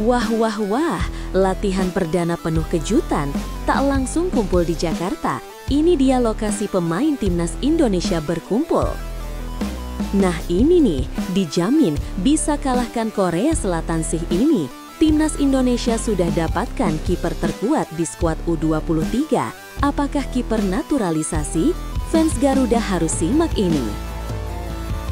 Wah, wah, wah, latihan perdana penuh kejutan, tak langsung kumpul di Jakarta. Ini dia lokasi pemain timnas Indonesia berkumpul. Nah ini nih, dijamin bisa kalahkan Korea Selatan sih ini. Timnas Indonesia sudah dapatkan kiper terkuat di skuad U23. Apakah kiper naturalisasi? Fans Garuda harus simak ini.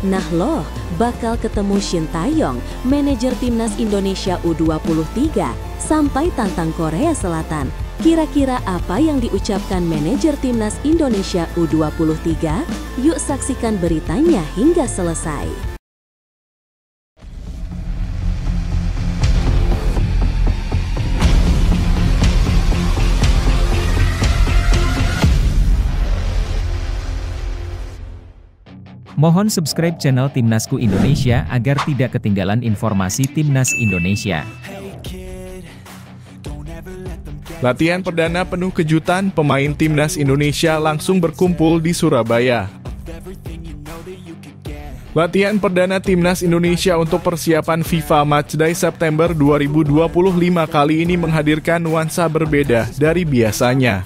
Nah loh, bakal ketemu Shin Taeyong, manajer timnas Indonesia U23, sampai tantang Korea Selatan. Kira-kira apa yang diucapkan manajer timnas Indonesia U23? Yuk saksikan beritanya hingga selesai. Mohon subscribe channel Timnasku Indonesia agar tidak ketinggalan informasi Timnas Indonesia. Latihan perdana penuh kejutan, pemain Timnas Indonesia langsung berkumpul di Surabaya. Latihan perdana Timnas Indonesia untuk persiapan FIFA Matchday September 2025 kali ini menghadirkan nuansa berbeda dari biasanya.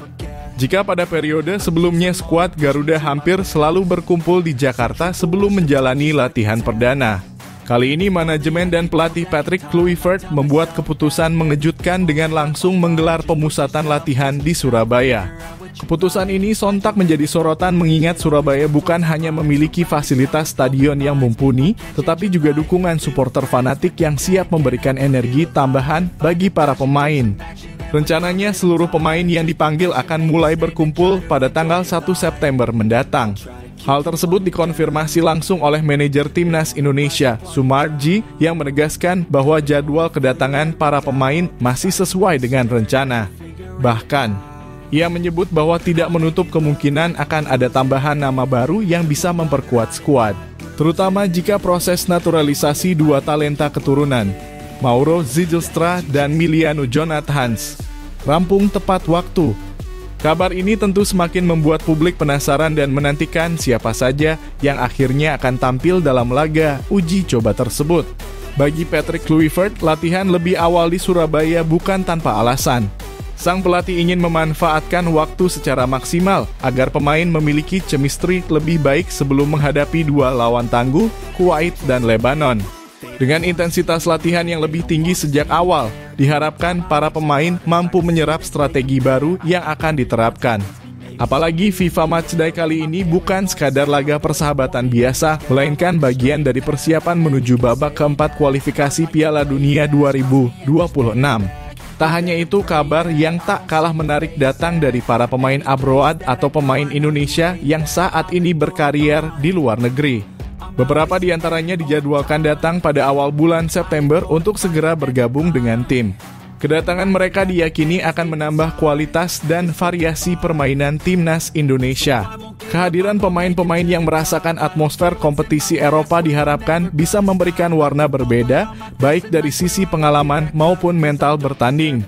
Jika pada periode sebelumnya skuad Garuda hampir selalu berkumpul di Jakarta sebelum menjalani latihan perdana. Kali ini manajemen dan pelatih Patrick Kluivert membuat keputusan mengejutkan dengan langsung menggelar pemusatan latihan di Surabaya. Keputusan ini sontak menjadi sorotan mengingat Surabaya bukan hanya memiliki fasilitas stadion yang mumpuni, tetapi juga dukungan supporter fanatik yang siap memberikan energi tambahan bagi para pemain. Rencananya seluruh pemain yang dipanggil akan mulai berkumpul pada tanggal 1 September mendatang. Hal tersebut dikonfirmasi langsung oleh manajer Timnas Indonesia, Sumarji, yang menegaskan bahwa jadwal kedatangan para pemain masih sesuai dengan rencana. Bahkan, ia menyebut bahwa tidak menutup kemungkinan akan ada tambahan nama baru yang bisa memperkuat skuad, terutama jika proses naturalisasi dua talenta keturunan, Mauro Zijlstra dan Miliano Jonathans, rampung tepat waktu. Kabar ini tentu semakin membuat publik penasaran dan menantikan siapa saja yang akhirnya akan tampil dalam laga uji coba tersebut. Bagi Patrick Kluivert, latihan lebih awal di Surabaya bukan tanpa alasan. Sang pelatih ingin memanfaatkan waktu secara maksimal agar pemain memiliki chemistry lebih baik sebelum menghadapi dua lawan tangguh, Kuwait dan Lebanon. Dengan intensitas latihan yang lebih tinggi sejak awal, diharapkan para pemain mampu menyerap strategi baru yang akan diterapkan. Apalagi FIFA Matchday kali ini bukan sekadar laga persahabatan biasa, melainkan bagian dari persiapan menuju babak keempat kualifikasi Piala Dunia 2026. Tak hanya itu, kabar yang tak kalah menarik datang dari para pemain abroad atau pemain Indonesia yang saat ini berkarier di luar negeri. Beberapa di antaranya dijadwalkan datang pada awal bulan September untuk segera bergabung dengan tim. Kedatangan mereka diyakini akan menambah kualitas dan variasi permainan Timnas Indonesia. Kehadiran pemain-pemain yang merasakan atmosfer kompetisi Eropa diharapkan bisa memberikan warna berbeda, baik dari sisi pengalaman maupun mental bertanding.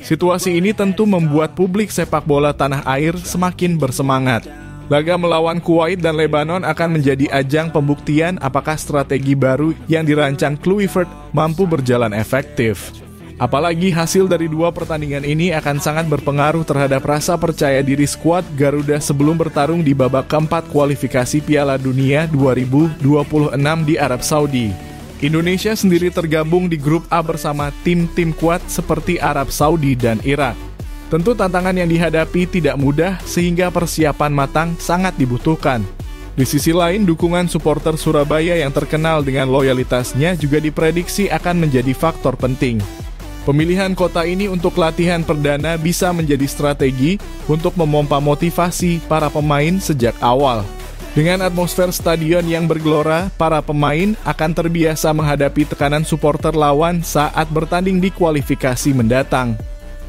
Situasi ini tentu membuat publik sepak bola tanah air semakin bersemangat. Laga melawan Kuwait dan Lebanon akan menjadi ajang pembuktian apakah strategi baru yang dirancang Kluivert mampu berjalan efektif. Apalagi hasil dari dua pertandingan ini akan sangat berpengaruh terhadap rasa percaya diri skuad Garuda sebelum bertarung di babak keempat kualifikasi Piala Dunia 2026 di Arab Saudi. Indonesia sendiri tergabung di grup A bersama tim-tim kuat seperti Arab Saudi dan Irak. Tentu tantangan yang dihadapi tidak mudah sehingga persiapan matang sangat dibutuhkan. Di sisi lain, dukungan supporter Surabaya yang terkenal dengan loyalitasnya juga diprediksi akan menjadi faktor penting. Pemilihan kota ini untuk latihan perdana bisa menjadi strategi untuk memompa motivasi para pemain sejak awal. Dengan atmosfer stadion yang bergelora, para pemain akan terbiasa menghadapi tekanan supporter lawan saat bertanding di kualifikasi mendatang.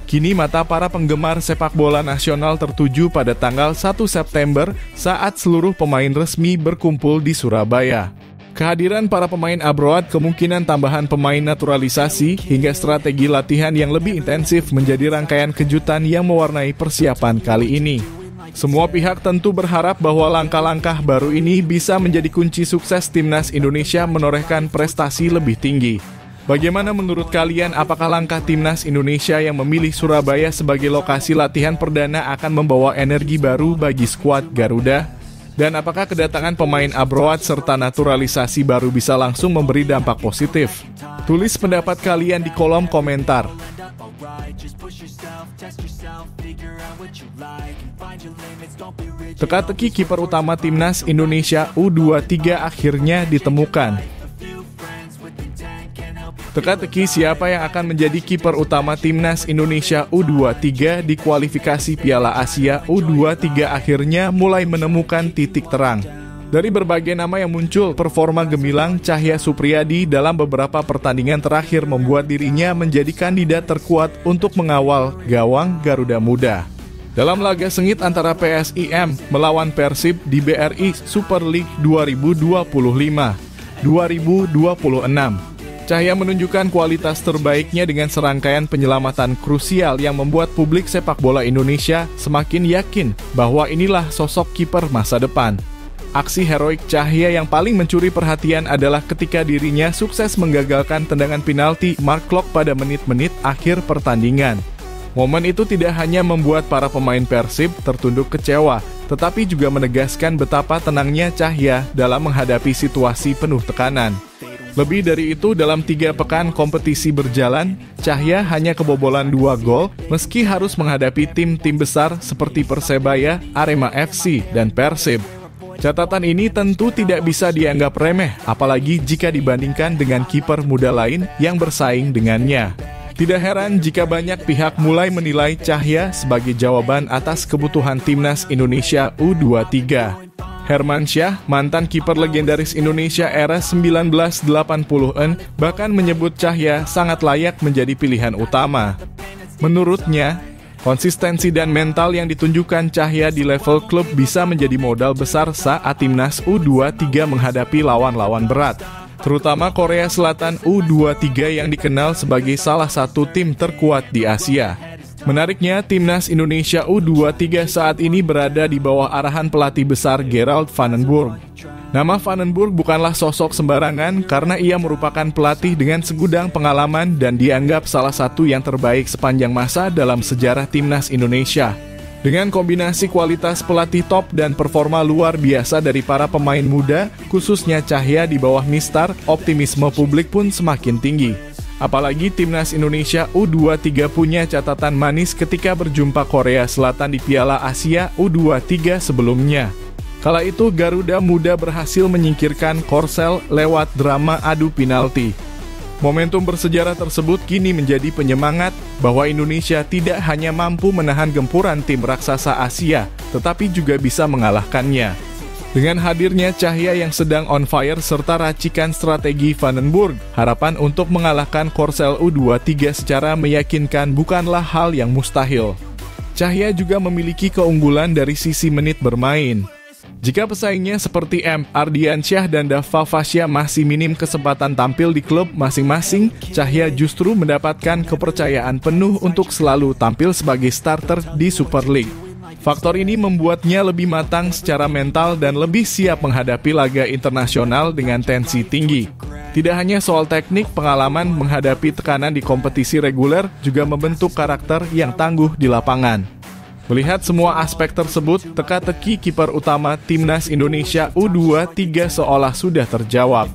Kini mata para penggemar sepak bola nasional tertuju pada tanggal 1 September saat seluruh pemain resmi berkumpul di Surabaya. Kehadiran para pemain abroad, kemungkinan tambahan pemain naturalisasi, hingga strategi latihan yang lebih intensif menjadi rangkaian kejutan yang mewarnai persiapan kali ini. Semua pihak tentu berharap bahwa langkah-langkah baru ini bisa menjadi kunci sukses Timnas Indonesia menorehkan prestasi lebih tinggi. Bagaimana menurut kalian, apakah langkah timnas Indonesia yang memilih Surabaya sebagai lokasi latihan perdana akan membawa energi baru bagi skuad Garuda? Dan apakah kedatangan pemain abroad serta naturalisasi baru bisa langsung memberi dampak positif? Tulis pendapat kalian di kolom komentar. Teka-teki kiper utama timnas Indonesia U23 akhirnya ditemukan. Teka-teki siapa yang akan menjadi kiper utama timnas Indonesia U23 di kualifikasi Piala Asia U23 akhirnya mulai menemukan titik terang. Dari berbagai nama yang muncul, performa gemilang Cahya Supriyadi dalam beberapa pertandingan terakhir membuat dirinya menjadi kandidat terkuat untuk mengawal gawang Garuda Muda. Dalam laga sengit antara PSIM melawan Persib di BRI Super League 2025-2026, Cahya menunjukkan kualitas terbaiknya dengan serangkaian penyelamatan krusial yang membuat publik sepak bola Indonesia semakin yakin bahwa inilah sosok kiper masa depan. Aksi heroik Cahya yang paling mencuri perhatian adalah ketika dirinya sukses menggagalkan tendangan penalti Mark Klok pada menit-menit akhir pertandingan. Momen itu tidak hanya membuat para pemain Persib tertunduk kecewa, tetapi juga menegaskan betapa tenangnya Cahya dalam menghadapi situasi penuh tekanan. Lebih dari itu, dalam 3 pekan kompetisi berjalan, Cahya hanya kebobolan 2 gol meski harus menghadapi tim-tim besar seperti Persebaya, Arema FC, dan Persib. Catatan ini tentu tidak bisa dianggap remeh, apalagi jika dibandingkan dengan kiper muda lain yang bersaing dengannya. Tidak heran jika banyak pihak mulai menilai Cahya sebagai jawaban atas kebutuhan timnas Indonesia U23. Hermansyah, mantan kiper legendaris Indonesia era 1980-an, bahkan menyebut Cahya sangat layak menjadi pilihan utama. Menurutnya, konsistensi dan mental yang ditunjukkan Cahya di level klub bisa menjadi modal besar saat timnas U23 menghadapi lawan-lawan berat, terutama Korea Selatan U23 yang dikenal sebagai salah satu tim terkuat di Asia. Menariknya, timnas Indonesia U23 saat ini berada di bawah arahan pelatih besar Gerald Vandenburg. Nama Vandenburg bukanlah sosok sembarangan karena ia merupakan pelatih dengan segudang pengalaman dan dianggap salah satu yang terbaik sepanjang masa dalam sejarah timnas Indonesia. Dengan kombinasi kualitas pelatih top dan performa luar biasa dari para pemain muda, khususnya Cahya di bawah Mistar, optimisme publik pun semakin tinggi. Apalagi timnas Indonesia U23 punya catatan manis ketika berjumpa Korea Selatan di Piala Asia U23 sebelumnya. Kala itu Garuda Muda berhasil menyingkirkan Korsel lewat drama adu penalti. Momentum bersejarah tersebut kini menjadi penyemangat bahwa Indonesia tidak hanya mampu menahan gempuran tim raksasa Asia, tetapi juga bisa mengalahkannya. Dengan hadirnya Cahya yang sedang on fire serta racikan strategi Vandenburg, harapan untuk mengalahkan Korsel U23 secara meyakinkan bukanlah hal yang mustahil. Cahya juga memiliki keunggulan dari sisi menit bermain. Jika pesaingnya seperti M. Ardiansyah dan Dava Fasya masih minim kesempatan tampil di klub masing-masing, Cahya justru mendapatkan kepercayaan penuh untuk selalu tampil sebagai starter di Super League. Faktor ini membuatnya lebih matang secara mental dan lebih siap menghadapi laga internasional dengan tensi tinggi. Tidak hanya soal teknik, pengalaman menghadapi tekanan di kompetisi reguler juga membentuk karakter yang tangguh di lapangan. Melihat semua aspek tersebut, teka-teki kiper utama timnas Indonesia U23 seolah sudah terjawab.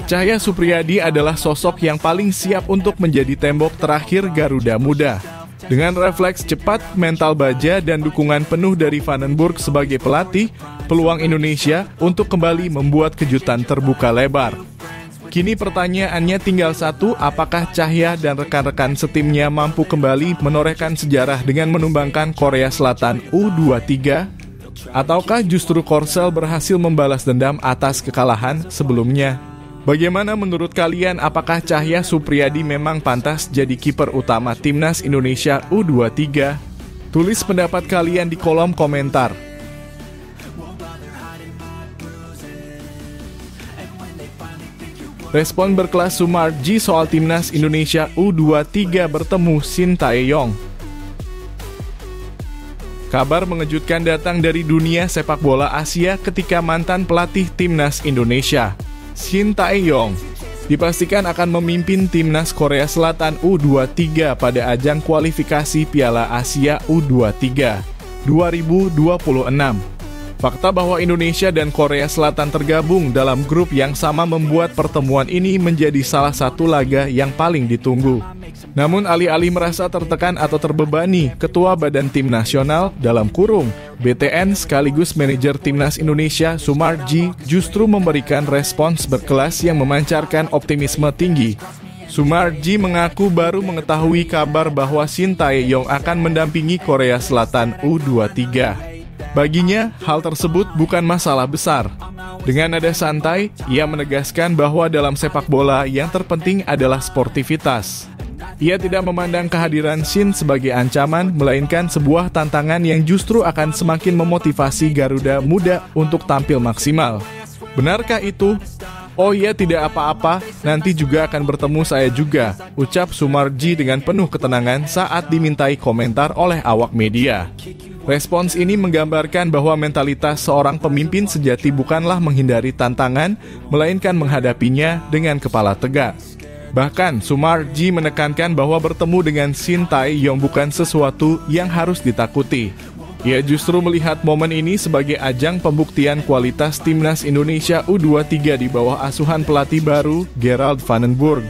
Cahya Supriyadi adalah sosok yang paling siap untuk menjadi tembok terakhir Garuda Muda. Dengan refleks cepat, mental baja, dan dukungan penuh dari Vandenburg sebagai pelatih, peluang Indonesia untuk kembali membuat kejutan terbuka lebar. Kini pertanyaannya tinggal satu, apakah Cahya dan rekan-rekan setimnya mampu kembali menorehkan sejarah dengan menumbangkan Korea Selatan U23? Ataukah justru Korsel berhasil membalas dendam atas kekalahan sebelumnya? Bagaimana menurut kalian, apakah Cahya Supriyadi memang pantas jadi kiper utama timnas Indonesia U23? Tulis pendapat kalian di kolom komentar. Respon berkelas Sumarji soal timnas Indonesia U23 bertemu Shin Tae-yong. Kabar mengejutkan datang dari dunia sepak bola Asia ketika mantan pelatih timnas Indonesia, Shin Tae-yong, dipastikan akan memimpin timnas Korea Selatan U23 pada ajang kualifikasi Piala Asia U23 2026. Fakta bahwa Indonesia dan Korea Selatan tergabung dalam grup yang sama membuat pertemuan ini menjadi salah satu laga yang paling ditunggu. Namun alih-alih merasa tertekan atau terbebani, Ketua Badan Tim Nasional dalam kurung BTN sekaligus manajer Timnas Indonesia Sumarji justru memberikan respons berkelas yang memancarkan optimisme tinggi. Sumarji mengaku baru mengetahui kabar bahwa Shin Tae-yong akan mendampingi Korea Selatan U23. Baginya, hal tersebut bukan masalah besar. Dengan nada santai, ia menegaskan bahwa dalam sepak bola yang terpenting adalah sportivitas. Ia tidak memandang kehadiran Shin sebagai ancaman, melainkan sebuah tantangan yang justru akan semakin memotivasi Garuda Muda untuk tampil maksimal. Benarkah itu? Oh iya, tidak apa-apa, nanti juga akan bertemu saya juga, ucap Sumarji dengan penuh ketenangan saat dimintai komentar oleh awak media. Respons ini menggambarkan bahwa mentalitas seorang pemimpin sejati bukanlah menghindari tantangan, melainkan menghadapinya dengan kepala tegak. Bahkan, Sumarji menekankan bahwa bertemu dengan Shin Tae-yong bukan sesuatu yang harus ditakuti. Ia justru melihat momen ini sebagai ajang pembuktian kualitas Timnas Indonesia U23 di bawah asuhan pelatih baru Gerald Vandenburg.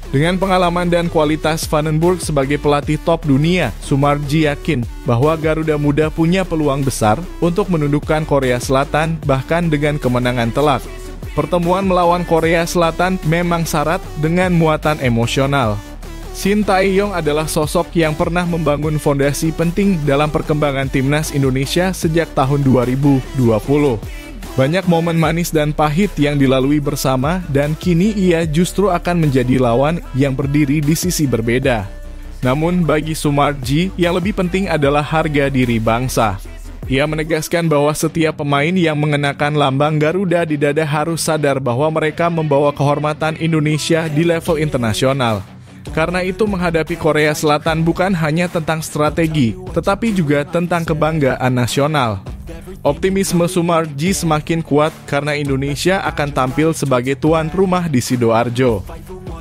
Dengan pengalaman dan kualitas Vandenburg sebagai pelatih top dunia, Sumarji yakin bahwa Garuda Muda punya peluang besar untuk menundukkan Korea Selatan bahkan dengan kemenangan telak. Pertemuan melawan Korea Selatan memang syarat dengan muatan emosional. Shin Tae-yong adalah sosok yang pernah membangun fondasi penting dalam perkembangan Timnas Indonesia sejak tahun 2020. Banyak momen manis dan pahit yang dilalui bersama dan kini ia justru akan menjadi lawan yang berdiri di sisi berbeda. Namun bagi Sumarji, yang lebih penting adalah harga diri bangsa. Ia menegaskan bahwa setiap pemain yang mengenakan lambang Garuda di dada harus sadar bahwa mereka membawa kehormatan Indonesia di level internasional. Karena itu menghadapi Korea Selatan bukan hanya tentang strategi, tetapi juga tentang kebanggaan nasional. Optimisme Sumarji semakin kuat karena Indonesia akan tampil sebagai tuan rumah di Sidoarjo.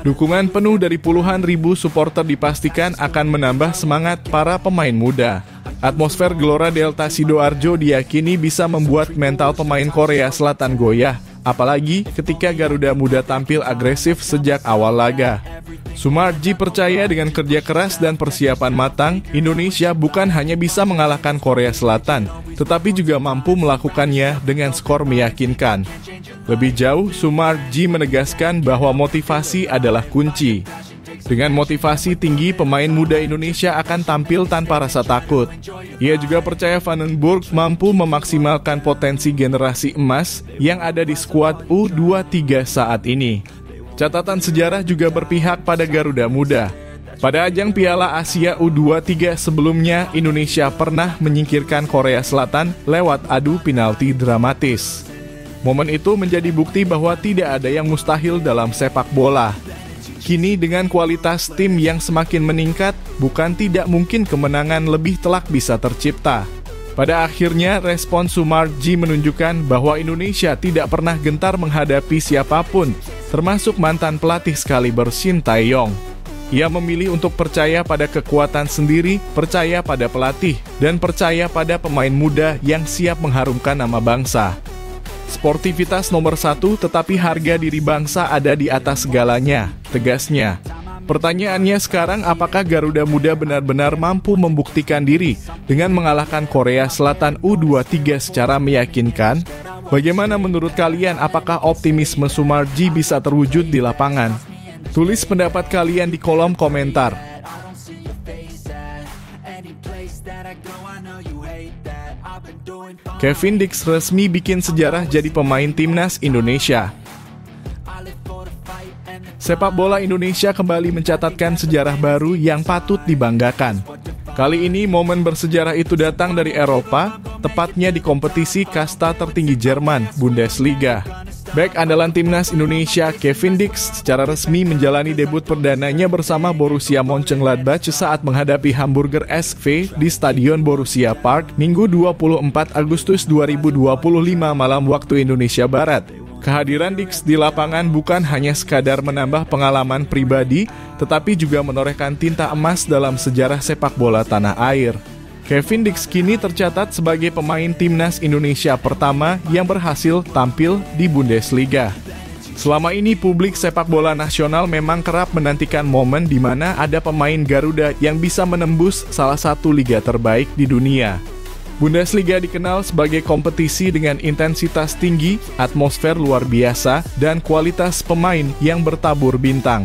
Dukungan penuh dari puluhan ribu supporter dipastikan akan menambah semangat para pemain muda. Atmosfer Gelora Delta Sidoarjo diyakini bisa membuat mental pemain Korea Selatan goyah, apalagi ketika Garuda Muda tampil agresif sejak awal laga. Sumarji percaya dengan kerja keras dan persiapan matang, Indonesia bukan hanya bisa mengalahkan Korea Selatan, tetapi juga mampu melakukannya dengan skor meyakinkan. Lebih jauh, Sumarji menegaskan bahwa motivasi adalah kunci. Dengan motivasi tinggi, pemain muda Indonesia akan tampil tanpa rasa takut. Ia juga percaya Vandenburg mampu memaksimalkan potensi generasi emas yang ada di skuad U23 saat ini. Catatan sejarah juga berpihak pada Garuda Muda. Pada ajang Piala Asia U23 sebelumnya, Indonesia pernah menyingkirkan Korea Selatan lewat adu penalti dramatis. Momen itu menjadi bukti bahwa tidak ada yang mustahil dalam sepak bola. Kini dengan kualitas tim yang semakin meningkat, bukan tidak mungkin kemenangan lebih telak bisa tercipta. Pada akhirnya, respons Sumarji menunjukkan bahwa Indonesia tidak pernah gentar menghadapi siapapun, termasuk mantan pelatih sekaliber Shin Tae-yong. Ia memilih untuk percaya pada kekuatan sendiri, percaya pada pelatih, dan percaya pada pemain muda yang siap mengharumkan nama bangsa. Sportivitas nomor satu, tetapi harga diri bangsa ada di atas segalanya, tegasnya. Pertanyaannya sekarang, apakah Garuda Muda benar-benar mampu membuktikan diri dengan mengalahkan Korea Selatan U23 secara meyakinkan? Bagaimana menurut kalian, apakah optimisme Sumarji bisa terwujud di lapangan? Tulis pendapat kalian di kolom komentar. Kevin Dix resmi bikin sejarah jadi pemain Timnas Indonesia. Sepak bola Indonesia kembali mencatatkan sejarah baru yang patut dibanggakan. Kali ini momen bersejarah itu datang dari Eropa, tepatnya di kompetisi kasta tertinggi Jerman, Bundesliga. Bek andalan Timnas Indonesia Kevin Dix secara resmi menjalani debut perdananya bersama Borussia Mönchengladbach saat menghadapi Hamburger SV di Stadion Borussia Park Minggu 24 Agustus 2025 malam waktu Indonesia Barat. Kehadiran Dix di lapangan bukan hanya sekadar menambah pengalaman pribadi, tetapi juga menorehkan tinta emas dalam sejarah sepak bola tanah air. Kevin Dix kini tercatat sebagai pemain timnas Indonesia pertama yang berhasil tampil di Bundesliga. Selama ini publik sepak bola nasional memang kerap menantikan momen di mana ada pemain Garuda yang bisa menembus salah satu liga terbaik di dunia. Bundesliga dikenal sebagai kompetisi dengan intensitas tinggi, atmosfer luar biasa, dan kualitas pemain yang bertabur bintang.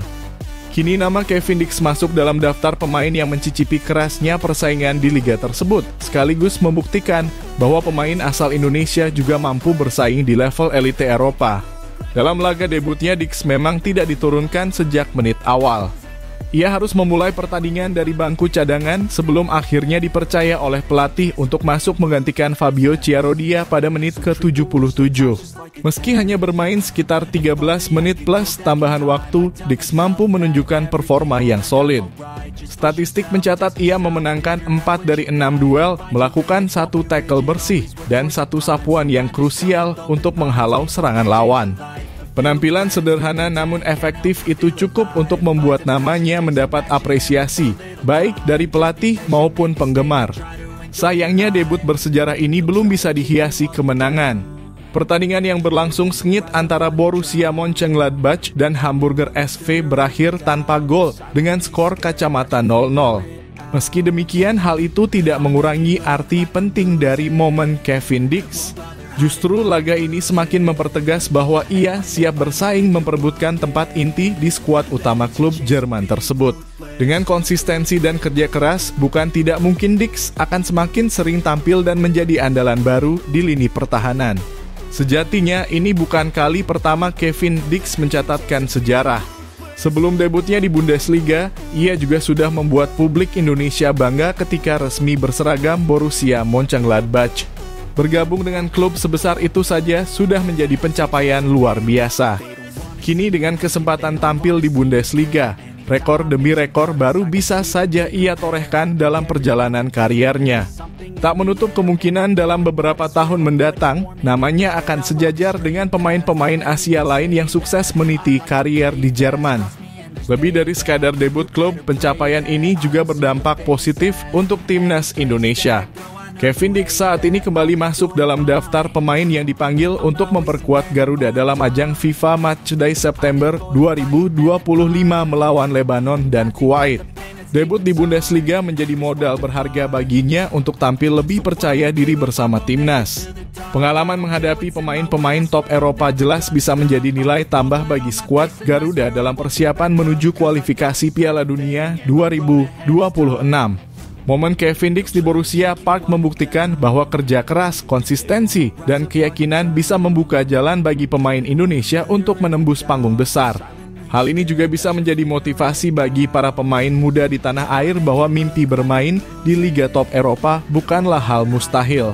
Kini nama Kevin Dix masuk dalam daftar pemain yang mencicipi kerasnya persaingan di liga tersebut, sekaligus membuktikan bahwa pemain asal Indonesia juga mampu bersaing di level elite Eropa. Dalam laga debutnya, Dix memang tidak diturunkan sejak menit awal. Ia harus memulai pertandingan dari bangku cadangan sebelum akhirnya dipercaya oleh pelatih untuk masuk menggantikan Fabio Chiarodia pada menit ke-77. Meski hanya bermain sekitar 13 menit plus tambahan waktu, Dix mampu menunjukkan performa yang solid. Statistik mencatat ia memenangkan 4 dari 6 duel, melakukan 1 tackle bersih, dan 1 sapuan yang krusial untuk menghalau serangan lawan. Penampilan sederhana namun efektif itu cukup untuk membuat namanya mendapat apresiasi, baik dari pelatih maupun penggemar. Sayangnya debut bersejarah ini belum bisa dihiasi kemenangan. Pertandingan yang berlangsung sengit antara Borussia Mönchengladbach dan Hamburger SV berakhir tanpa gol dengan skor kacamata 0-0. Meski demikian, hal itu tidak mengurangi arti penting dari momen Kevin Dix. Justru laga ini semakin mempertegas bahwa ia siap bersaing memperebutkan tempat inti di skuad utama klub Jerman tersebut. Dengan konsistensi dan kerja keras, bukan tidak mungkin Dix akan semakin sering tampil dan menjadi andalan baru di lini pertahanan. Sejatinya, ini bukan kali pertama Kevin Dix mencatatkan sejarah. Sebelum debutnya di Bundesliga, ia juga sudah membuat publik Indonesia bangga ketika resmi berseragam Borussia Mönchengladbach. Bergabung dengan klub sebesar itu saja sudah menjadi pencapaian luar biasa. Kini dengan kesempatan tampil di Bundesliga, rekor demi rekor baru bisa saja ia torehkan dalam perjalanan kariernya. Tak menutup kemungkinan dalam beberapa tahun mendatang, namanya akan sejajar dengan pemain-pemain Asia lain yang sukses meniti karier di Jerman. Lebih dari sekadar debut klub, pencapaian ini juga berdampak positif untuk timnas Indonesia. Kevin Dix saat ini kembali masuk dalam daftar pemain yang dipanggil untuk memperkuat Garuda dalam ajang FIFA Matchday September 2025 melawan Lebanon dan Kuwait. Debut di Bundesliga menjadi modal berharga baginya untuk tampil lebih percaya diri bersama timnas. Pengalaman menghadapi pemain-pemain top Eropa jelas bisa menjadi nilai tambah bagi skuad Garuda dalam persiapan menuju kualifikasi Piala Dunia 2026. Momen Kevin Dix di Borussia Park membuktikan bahwa kerja keras, konsistensi, dan keyakinan bisa membuka jalan bagi pemain Indonesia untuk menembus panggung besar. Hal ini juga bisa menjadi motivasi bagi para pemain muda di tanah air bahwa mimpi bermain di Liga Top Eropa bukanlah hal mustahil.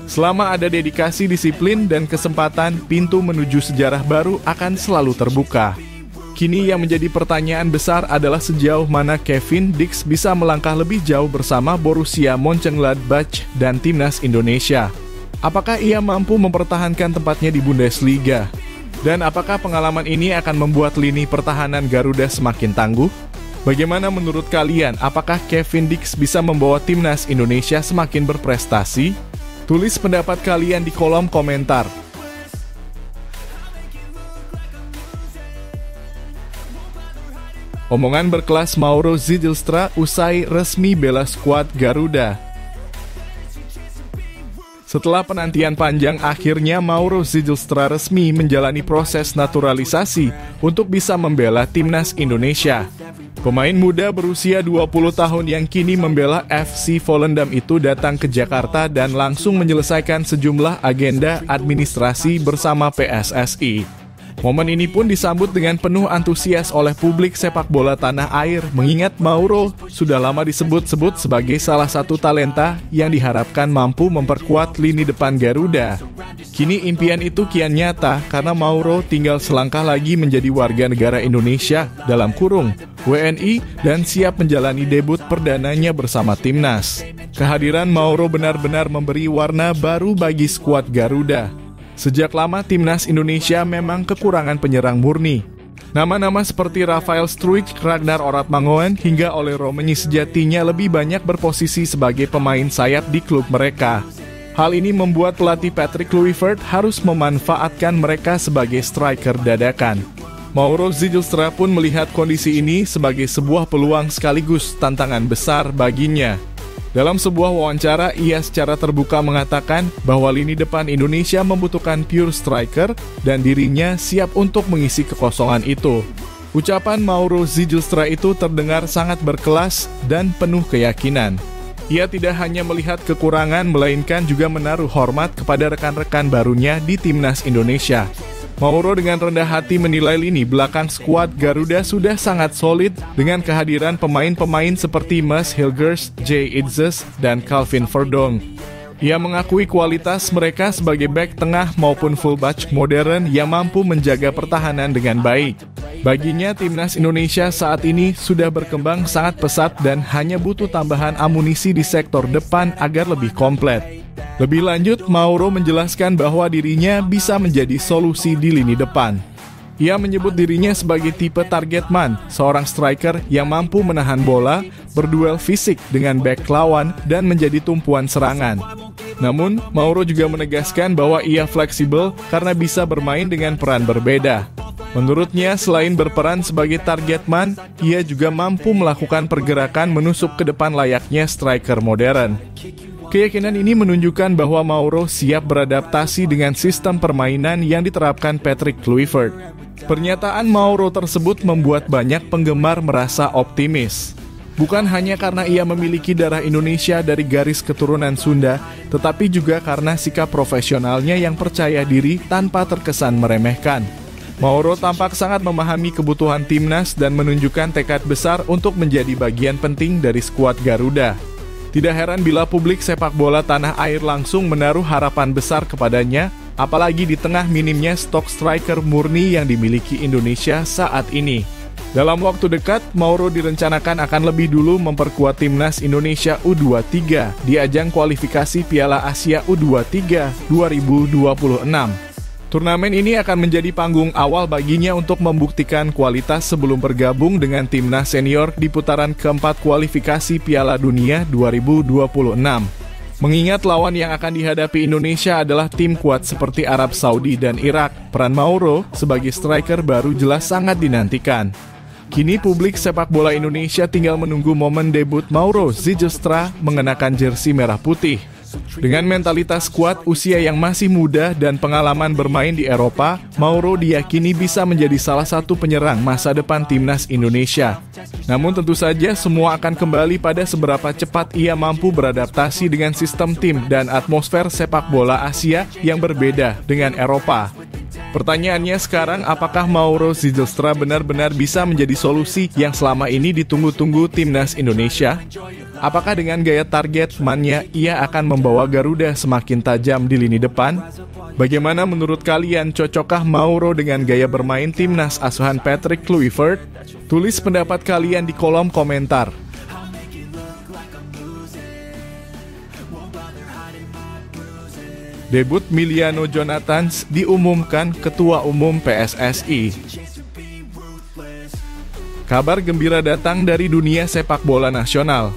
Selama ada dedikasi, disiplin, dan kesempatan, pintu menuju sejarah baru akan selalu terbuka. Kini yang menjadi pertanyaan besar adalah sejauh mana Kevin Dix bisa melangkah lebih jauh bersama Borussia Mönchengladbach dan timnas Indonesia. Apakah ia mampu mempertahankan tempatnya di Bundesliga? Dan apakah pengalaman ini akan membuat lini pertahanan Garuda semakin tangguh? Bagaimana menurut kalian? Apakah Kevin Dix bisa membawa timnas Indonesia semakin berprestasi? Tulis pendapat kalian di kolom komentar. Omongan berkelas Mauro Zijlstra usai resmi bela skuad Garuda. Setelah penantian panjang, akhirnya Mauro Zijlstra resmi menjalani proses naturalisasi untuk bisa membela timnas Indonesia. Pemain muda berusia 20 tahun yang kini membela FC Volendam itu datang ke Jakarta dan langsung menyelesaikan sejumlah agenda administrasi bersama PSSI. Momen ini pun disambut dengan penuh antusias oleh publik sepak bola tanah air, mengingat Mauro sudah lama disebut-sebut sebagai salah satu talenta yang diharapkan mampu memperkuat lini depan Garuda. Kini impian itu kian nyata karena Mauro tinggal selangkah lagi menjadi warga negara Indonesia dalam kurung WNI dan siap menjalani debut perdananya bersama timnas. Kehadiran Mauro benar-benar memberi warna baru bagi skuad Garuda. Sejak lama timnas Indonesia memang kekurangan penyerang murni. Nama-nama seperti Rafael Struijk, Ragnar Oratmangoen, hingga Ole Roemeny sejatinya lebih banyak berposisi sebagai pemain sayap di klub mereka. Hal ini membuat pelatih Patrick Kluivert harus memanfaatkan mereka sebagai striker dadakan. Mauro Zijlstra pun melihat kondisi ini sebagai sebuah peluang sekaligus tantangan besar baginya. Dalam sebuah wawancara, ia secara terbuka mengatakan bahwa lini depan Indonesia membutuhkan pure striker dan dirinya siap untuk mengisi kekosongan itu. Ucapan Mauro Zijlstra itu terdengar sangat berkelas dan penuh keyakinan. Ia tidak hanya melihat kekurangan, melainkan juga menaruh hormat kepada rekan-rekan barunya di timnas Indonesia. Mauro dengan rendah hati menilai lini belakang skuad Garuda sudah sangat solid dengan kehadiran pemain-pemain seperti Mas Hilgers, Jay Itzes, dan Calvin Verdong. Ia mengakui kualitas mereka sebagai bek tengah maupun fullback modern yang mampu menjaga pertahanan dengan baik. Baginya, timnas Indonesia saat ini sudah berkembang sangat pesat dan hanya butuh tambahan amunisi di sektor depan agar lebih komplit. Lebih lanjut, Mauro menjelaskan bahwa dirinya bisa menjadi solusi di lini depan. Ia menyebut dirinya sebagai tipe target man, seorang striker yang mampu menahan bola, berduel fisik dengan bek lawan, dan menjadi tumpuan serangan. Namun, Mauro juga menegaskan bahwa ia fleksibel karena bisa bermain dengan peran berbeda. Menurutnya, selain berperan sebagai target man, ia juga mampu melakukan pergerakan menusuk ke depan layaknya striker modern. Keyakinan ini menunjukkan bahwa Mauro siap beradaptasi dengan sistem permainan yang diterapkan Patrick Kluivert. Pernyataan Mauro tersebut membuat banyak penggemar merasa optimis. Bukan hanya karena ia memiliki darah Indonesia dari garis keturunan Sunda, tetapi juga karena sikap profesionalnya yang percaya diri tanpa terkesan meremehkan. Mauro tampak sangat memahami kebutuhan timnas dan menunjukkan tekad besar untuk menjadi bagian penting dari skuad Garuda. Tidak heran bila publik sepak bola tanah air langsung menaruh harapan besar kepadanya, apalagi di tengah minimnya stok striker murni yang dimiliki Indonesia saat ini. Dalam waktu dekat, Mauro direncanakan akan lebih dulu memperkuat timnas Indonesia U23 di ajang kualifikasi Piala Asia U23 2026. Turnamen ini akan menjadi panggung awal baginya untuk membuktikan kualitas sebelum bergabung dengan timnas senior di putaran keempat kualifikasi Piala Dunia 2026. Mengingat lawan yang akan dihadapi Indonesia adalah tim kuat seperti Arab Saudi dan Irak, peran Mauro sebagai striker baru jelas sangat dinantikan. Kini publik sepak bola Indonesia tinggal menunggu momen debut Mauro Zijlstra mengenakan jersey merah putih. Dengan mentalitas kuat, usia yang masih muda, dan pengalaman bermain di Eropa, Mauro diyakini bisa menjadi salah satu penyerang masa depan timnas Indonesia. Namun tentu saja semua akan kembali pada seberapa cepat ia mampu beradaptasi dengan sistem tim dan atmosfer sepak bola Asia yang berbeda dengan Eropa. Pertanyaannya sekarang, apakah Mauro Zijlstra benar-benar bisa menjadi solusi yang selama ini ditunggu-tunggu timnas Indonesia? Apakah dengan gaya target man-nya ia akan membawa Garuda semakin tajam di lini depan? Bagaimana menurut kalian, cocokkah Mauro dengan gaya bermain timnas asuhan Patrick Kluivert? Tulis pendapat kalian di kolom komentar. Debut Miliano Jonathans diumumkan Ketua Umum PSSI. Kabar gembira datang dari dunia sepak bola nasional.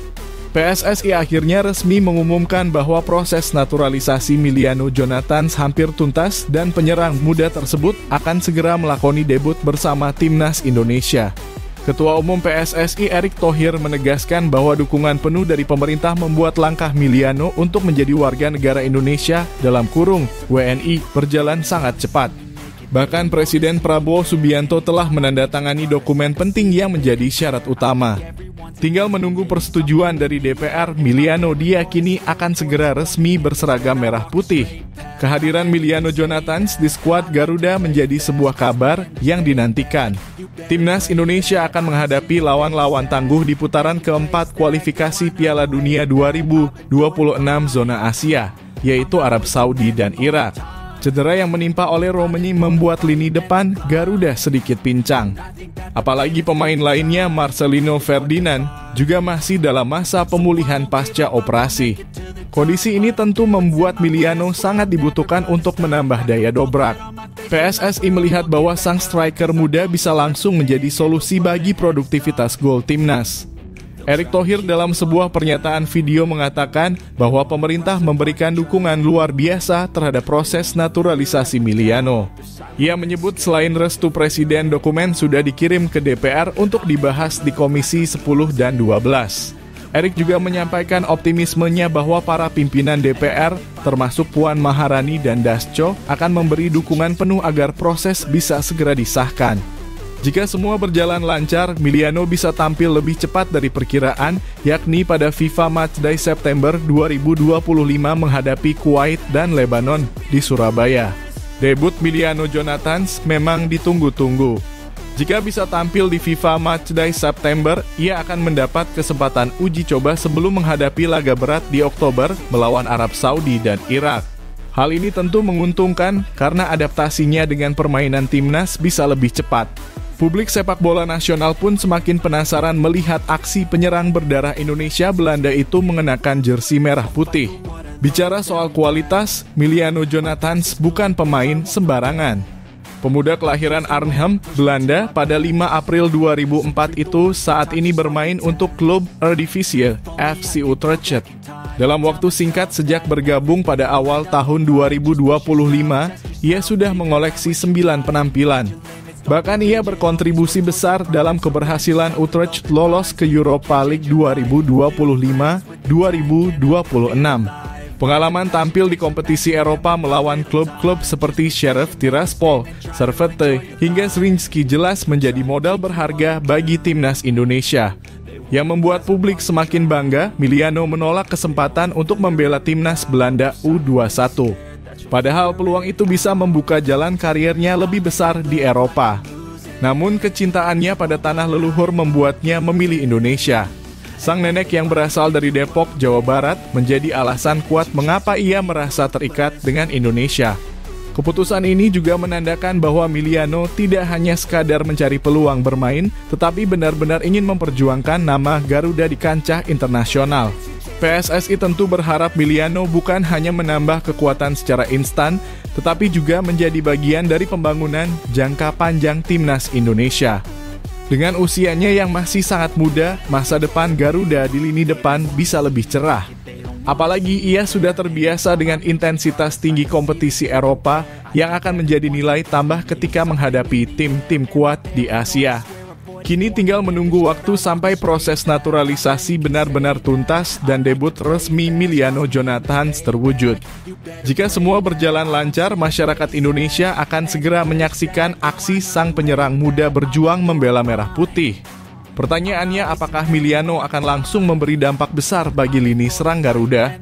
PSSI akhirnya resmi mengumumkan bahwa proses naturalisasi Miliano Jonathans hampir tuntas dan penyerang muda tersebut akan segera melakoni debut bersama timnas Indonesia. Ketua Umum PSSI Erick Thohir menegaskan bahwa dukungan penuh dari pemerintah membuat langkah Miliano untuk menjadi warga negara Indonesia dalam kurung WNI berjalan sangat cepat. Bahkan Presiden Prabowo Subianto telah menandatangani dokumen penting yang menjadi syarat utama. Tinggal menunggu persetujuan dari DPR, Miliano diyakini akan segera resmi berseragam merah putih. Kehadiran Miliano Jonathans di skuad Garuda menjadi sebuah kabar yang dinantikan. Timnas Indonesia akan menghadapi lawan-lawan tangguh di putaran keempat kualifikasi Piala Dunia 2026 zona Asia, yaitu Arab Saudi dan Irak. Cedera yang menimpa Ole Roemeny membuat lini depan Garuda sedikit pincang. Apalagi pemain lainnya Marcelino Ferdinand juga masih dalam masa pemulihan pasca operasi. Kondisi ini tentu membuat Miliano sangat dibutuhkan untuk menambah daya dobrak. PSSI melihat bahwa sang striker muda bisa langsung menjadi solusi bagi produktivitas gol timnas. Erick Thohir dalam sebuah pernyataan video mengatakan bahwa pemerintah memberikan dukungan luar biasa terhadap proses naturalisasi Miliano. Ia menyebut selain restu Presiden, dokumen sudah dikirim ke DPR untuk dibahas di Komisi 10 dan 12. Erick juga menyampaikan optimismenya bahwa para pimpinan DPR, termasuk Puan Maharani dan Dasco, akan memberi dukungan penuh agar proses bisa segera disahkan. Jika semua berjalan lancar, Miliano bisa tampil lebih cepat dari perkiraan, yakni pada FIFA Matchday September 2025 menghadapi Kuwait dan Lebanon di Surabaya. Debut Miliano Jonathans memang ditunggu-tunggu. Jika bisa tampil di FIFA Matchday September, ia akan mendapat kesempatan uji coba sebelum menghadapi laga berat di Oktober melawan Arab Saudi dan Irak. Hal ini tentu menguntungkan karena adaptasinya dengan permainan timnas bisa lebih cepat. Publik sepak bola nasional pun semakin penasaran melihat aksi penyerang berdarah Indonesia Belanda itu mengenakan jersey merah putih. Bicara soal kualitas, Miliano Jonathans bukan pemain sembarangan. Pemuda kelahiran Arnhem, Belanda pada 5 April 2004 itu saat ini bermain untuk klub Eredivisie FC Utrecht. Dalam waktu singkat sejak bergabung pada awal tahun 2025, ia sudah mengoleksi 9 penampilan. Bahkan ia berkontribusi besar dalam keberhasilan Utrecht lolos ke Europa League 2025-2026. Pengalaman tampil di kompetisi Eropa melawan klub-klub seperti Sheriff Tiraspol, Servette, hingga Zrinjski jelas menjadi modal berharga bagi timnas Indonesia. Yang membuat publik semakin bangga, Miliano menolak kesempatan untuk membela timnas Belanda U21. Padahal peluang itu bisa membuka jalan karirnya lebih besar di Eropa. Namun kecintaannya pada tanah leluhur membuatnya memilih Indonesia. Sang nenek yang berasal dari Depok, Jawa Barat, menjadi alasan kuat mengapa ia merasa terikat dengan Indonesia. Keputusan ini juga menandakan bahwa Miliano tidak hanya sekadar mencari peluang bermain, tetapi benar-benar ingin memperjuangkan nama Garuda di kancah internasional. PSSI tentu berharap Miliano bukan hanya menambah kekuatan secara instan, tetapi juga menjadi bagian dari pembangunan jangka panjang timnas Indonesia. Dengan usianya yang masih sangat muda, masa depan Garuda di lini depan bisa lebih cerah. Apalagi ia sudah terbiasa dengan intensitas tinggi kompetisi Eropa yang akan menjadi nilai tambah ketika menghadapi tim-tim kuat di Asia. Kini tinggal menunggu waktu sampai proses naturalisasi benar-benar tuntas dan debut resmi Miliano Jonathans terwujud. Jika semua berjalan lancar, masyarakat Indonesia akan segera menyaksikan aksi sang penyerang muda berjuang membela merah putih. Pertanyaannya, apakah Miliano akan langsung memberi dampak besar bagi lini serang Garuda?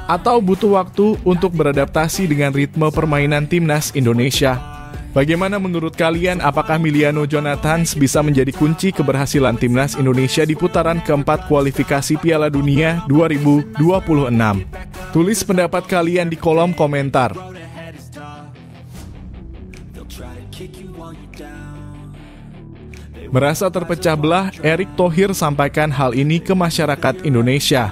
Atau butuh waktu untuk beradaptasi dengan ritme permainan timnas Indonesia? Bagaimana menurut kalian, apakah Miliano Jonathans bisa menjadi kunci keberhasilan timnas Indonesia di putaran keempat kualifikasi Piala Dunia 2026? Tulis pendapat kalian di kolom komentar. Merasa terpecah belah, Erick Thohir sampaikan hal ini ke masyarakat Indonesia.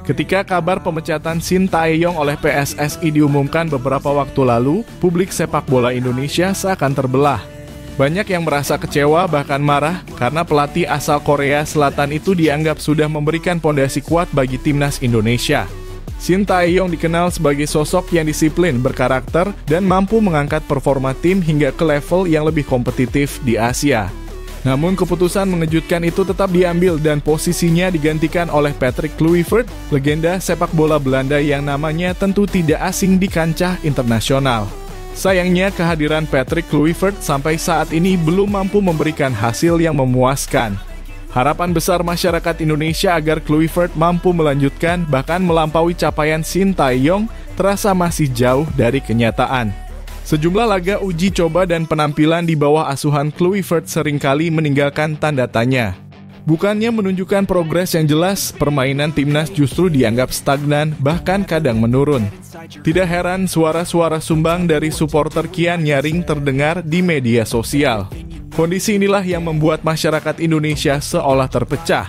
Ketika kabar pemecatan Shin Tae-yong oleh PSSI diumumkan beberapa waktu lalu, publik sepak bola Indonesia seakan terbelah. Banyak yang merasa kecewa bahkan marah karena pelatih asal Korea Selatan itu dianggap sudah memberikan pondasi kuat bagi timnas Indonesia. Shin Tae-yong dikenal sebagai sosok yang disiplin, berkarakter, dan mampu mengangkat performa tim hingga ke level yang lebih kompetitif di Asia. Namun keputusan mengejutkan itu tetap diambil dan posisinya digantikan oleh Patrick Kluivert, legenda sepak bola Belanda yang namanya tentu tidak asing di kancah internasional. Sayangnya kehadiran Patrick Kluivert sampai saat ini belum mampu memberikan hasil yang memuaskan. Harapan besar masyarakat Indonesia agar Kluivert mampu melanjutkan bahkan melampaui capaian Shin Tae-yong terasa masih jauh dari kenyataan. Sejumlah laga uji coba dan penampilan di bawah asuhan Kluivert seringkali meninggalkan tanda tanya. Bukannya menunjukkan progres yang jelas, permainan timnas justru dianggap stagnan, bahkan kadang menurun. Tidak heran suara-suara sumbang dari supporter kian nyaring terdengar di media sosial. Kondisi inilah yang membuat masyarakat Indonesia seolah terpecah.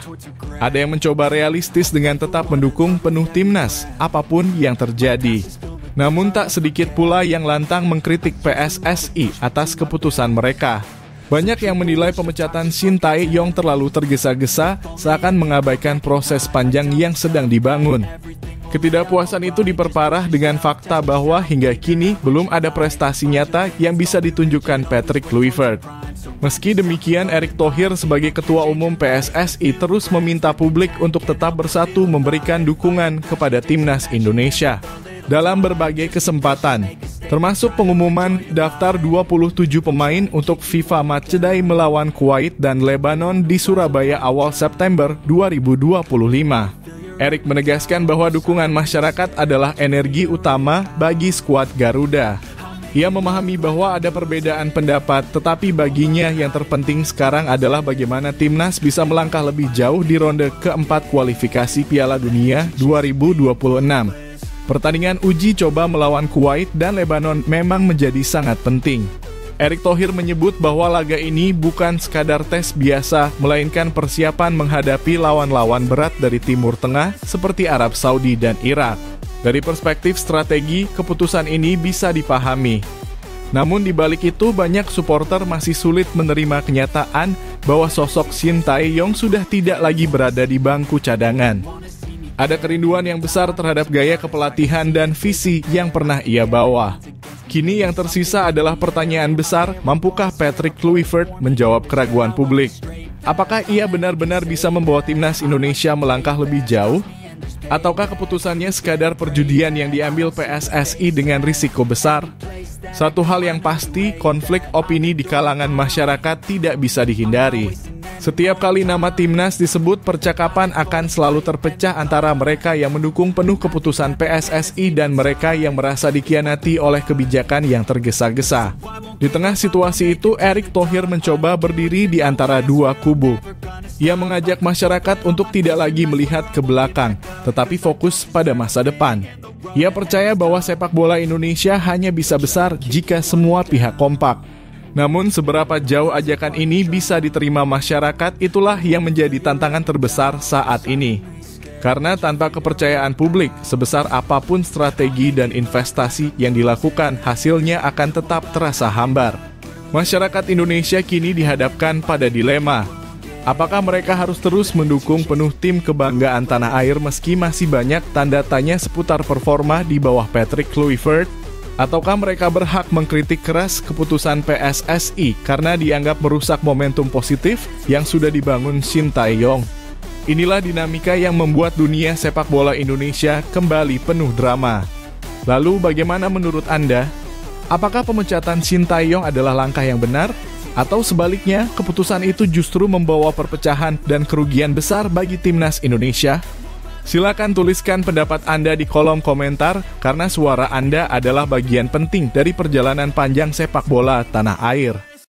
Ada yang mencoba realistis dengan tetap mendukung penuh timnas, apapun yang terjadi. Namun tak sedikit pula yang lantang mengkritik PSSI atas keputusan mereka. Banyak yang menilai pemecatan Shin Tae-yong terlalu tergesa-gesa, seakan mengabaikan proses panjang yang sedang dibangun. Ketidakpuasan itu diperparah dengan fakta bahwa hingga kini belum ada prestasi nyata yang bisa ditunjukkan Patrick Kluivert. Meski demikian, Erick Thohir sebagai Ketua Umum PSSI terus meminta publik untuk tetap bersatu memberikan dukungan kepada Timnas Indonesia dalam berbagai kesempatan, termasuk pengumuman daftar 27 pemain untuk FIFA Matchday melawan Kuwait dan Lebanon di Surabaya awal September 2025. Erick menegaskan bahwa dukungan masyarakat adalah energi utama bagi skuad Garuda. Ia memahami bahwa ada perbedaan pendapat, tetapi baginya yang terpenting sekarang adalah bagaimana Timnas bisa melangkah lebih jauh di ronde keempat kualifikasi Piala Dunia 2026. Pertandingan uji coba melawan Kuwait dan Lebanon memang menjadi sangat penting. Erick Thohir menyebut bahwa laga ini bukan sekadar tes biasa, melainkan persiapan menghadapi lawan-lawan berat dari Timur Tengah seperti Arab Saudi dan Irak. Dari perspektif strategi, keputusan ini bisa dipahami. Namun di balik itu, banyak supporter masih sulit menerima kenyataan bahwa sosok Shin Tae-yong sudah tidak lagi berada di bangku cadangan. Ada kerinduan yang besar terhadap gaya kepelatihan dan visi yang pernah ia bawa. Kini yang tersisa adalah pertanyaan besar, mampukah Patrick Kluivert menjawab keraguan publik? Apakah ia benar-benar bisa membawa Timnas Indonesia melangkah lebih jauh? Ataukah keputusannya sekadar perjudian yang diambil PSSI dengan risiko besar? Satu hal yang pasti, konflik opini di kalangan masyarakat tidak bisa dihindari. Setiap kali nama Timnas disebut, percakapan akan selalu terpecah antara mereka yang mendukung penuh keputusan PSSI dan mereka yang merasa dikhianati oleh kebijakan yang tergesa-gesa. Di tengah situasi itu, Erick Thohir mencoba berdiri di antara dua kubu. Ia mengajak masyarakat untuk tidak lagi melihat ke belakang, tetapi fokus pada masa depan. Ia percaya bahwa sepak bola Indonesia hanya bisa besar jika semua pihak kompak. Namun seberapa jauh ajakan ini bisa diterima masyarakat, itulah yang menjadi tantangan terbesar saat ini. Karena tanpa kepercayaan publik, sebesar apapun strategi dan investasi yang dilakukan, hasilnya akan tetap terasa hambar. Masyarakat Indonesia kini dihadapkan pada dilema. Apakah mereka harus terus mendukung penuh tim kebanggaan tanah air meski masih banyak tanda tanya seputar performa di bawah Patrick Kluivert? Ataukah mereka berhak mengkritik keras keputusan PSSI karena dianggap merusak momentum positif yang sudah dibangun Shin Tae-yong? Inilah dinamika yang membuat dunia sepak bola Indonesia kembali penuh drama. Lalu bagaimana menurut Anda? Apakah pemecatan Shin Tae-yong adalah langkah yang benar? Atau sebaliknya, keputusan itu justru membawa perpecahan dan kerugian besar bagi Timnas Indonesia? Silakan tuliskan pendapat Anda di kolom komentar, karena suara Anda adalah bagian penting dari perjalanan panjang sepak bola tanah air.